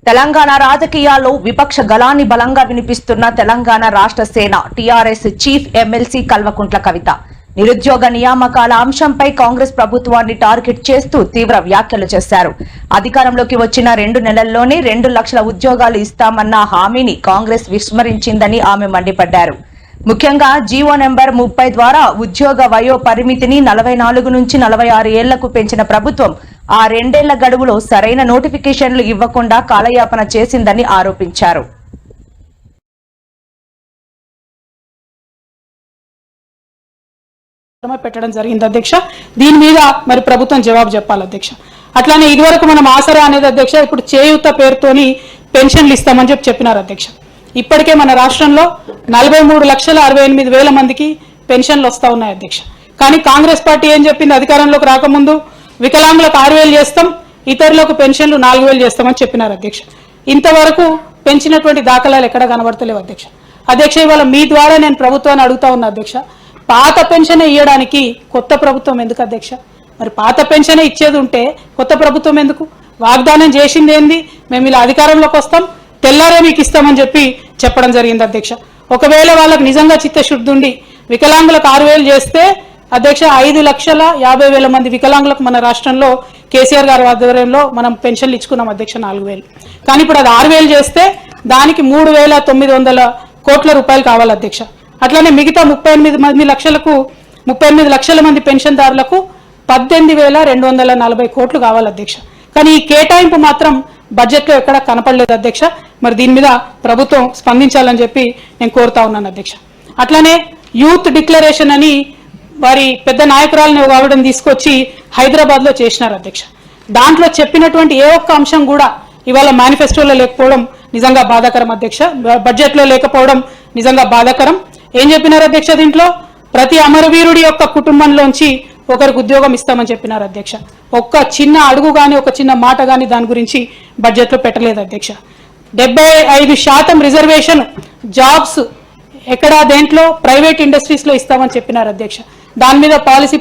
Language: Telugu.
తెలంగాణ రాజకీయాల్లో విపక్ష గళాన్ని బలంగా వినిపిస్తున్న తెలంగాణ రాష్ట్ర సేన TRS chief MLC Kalvakuntla Kavitha నిరుద్యోగ నియామకాల అంశంపై కాంగ్రెస్ ప్రభుత్వాన్ని టార్గెట్ చేస్తూ తీవ్ర వ్యాఖ్యలు చేశారు. అధికారంలోకి వచ్చిన 2 నెలల్లోనే 2 లక్షల ఉద్యోగాలు ఇస్తామన్న హామీని కాంగ్రెస్ విస్మరించిందని ఆమె మండిపడ్డారు. ముఖ్యంగా జీవో నెంబర్ 30 ద్వారా ఉద్యోగ వయో పరిమితిని 44 నుంచి 46 ఏళ్లకు పెంచిన ప్రభుత్వం ఆ 2 ఏళ్ల గడువులో సరైన నోటిఫికేషన్లు ఇవ్వకుండా కాలయాపన చేసిందని ఆరోపించారు. పెట్టడం జరిగింది అధ్యక్ష. దీని మీద మరి ప్రభుత్వం జవాబు చెప్పాలి అధ్యక్ష. అట్లానే ఇదివరకు మనం ఆసరా అనేది అధ్యక్ష, ఇప్పుడు చేయూత పేరుతోని పెన్షన్లు ఇస్తామని చెప్పినారు అధ్యక్ష. ఇప్పటికే మన రాష్ట్రంలో 43,68,000 మందికి పెన్షన్లు వస్తా ఉన్నాయి అధ్యక్ష. కానీ కాంగ్రెస్ పార్టీ ఏం చెప్పింది, అధికారంలోకి రాకముందు వికలాంగులకు 6,000 చేస్తాం, ఇతరులకు పెన్షన్లు 4,000 చేస్తామని చెప్పినారు అధ్యక్ష. ఇంతవరకు పెంచినటువంటి దాఖలాలు ఎక్కడ కనబడతలేవు అధ్యక్ష. ఇవాళ మీ ద్వారా నేను ప్రభుత్వాన్ని అడుగుతా ఉన్నా అధ్యక్ష, పాత పెన్షన్ ఇవ్వడానికి కొత్త ప్రభుత్వం ఎందుకు అధ్యక్ష? మరి పాత పెన్షన్ ఇచ్చేది ఉంటే కొత్త ప్రభుత్వం ఎందుకు? వాగ్దానం చేసింది ఏంది, మేము ఇలా అధికారంలోకి వస్తాం, తెల్లారే మీకు ఇస్తామని చెప్పడం జరిగింది అధ్యక్ష. ఒకవేళ వాళ్ళకి నిజంగా చిత్తశుద్ధి ఉండి వికలాంగులకు 6,000 చేస్తే అధ్యక్ష 5,50,000 మంది వికలాంగులకు మన రాష్ట్రంలో కేసీఆర్ గారి ఆధ్వర్యంలో మనం పెన్షన్లు ఇచ్చుకున్నాం అధ్యక్ష 4,000. కానీ ఇప్పుడు అది 6,000 చేస్తే దానికి 3,900 కోట్ల రూపాయలు కావాలి అధ్యక్ష. అట్లానే మిగతా 38 లక్షల మంది పెన్షన్దారులకు 18,240 కోట్లు కావాలి అధ్యక్ష. కానీ ఈ కేటాయింపు మాత్రం బడ్జెట్లో ఎక్కడ కనపడలేదు అధ్యక్ష. మరి దీని మీద ప్రభుత్వం స్పందించాలని నేను కోరుతా ఉన్నాను అధ్యక్ష. అట్లానే యూత్ డిక్లరేషన్ అని వారి పెద్ద నాయకురాలను కావడం తీసుకొచ్చి హైదరాబాద్ లో చేసినారు అధ్యక్ష. దాంట్లో చెప్పినటువంటి ఏ ఒక్క అంశం కూడా ఇవాళ మేనిఫెస్టోలో లేకపోవడం నిజంగా బాధాకరం అధ్యక్ష. బడ్జెట్ లో లేకపోవడం నిజంగా బాధాకరం. ఏం చెప్పినారు అధ్యక్ష, దీంట్లో ప్రతి అమరవీరుడి యొక్క కుటుంబంలోంచి ఒకరికి ఉద్యోగం ఇస్తామని చెప్పినారు అధ్యక్ష. ఒక్క చిన్న అడుగు కానీ ఒక చిన్న మాట కానీ దాని గురించి బడ్జెట్ లో పెట్టలేదు అధ్యక్ష. 75% రిజర్వేషన్ జాబ్స్ ఎక్కడ దేంట్లో ప్రైవేట్ ఇండస్ట్రీస్ లో ఇస్తామని చెప్పినారు అధ్యక్ష. దాని మీద పాలసీ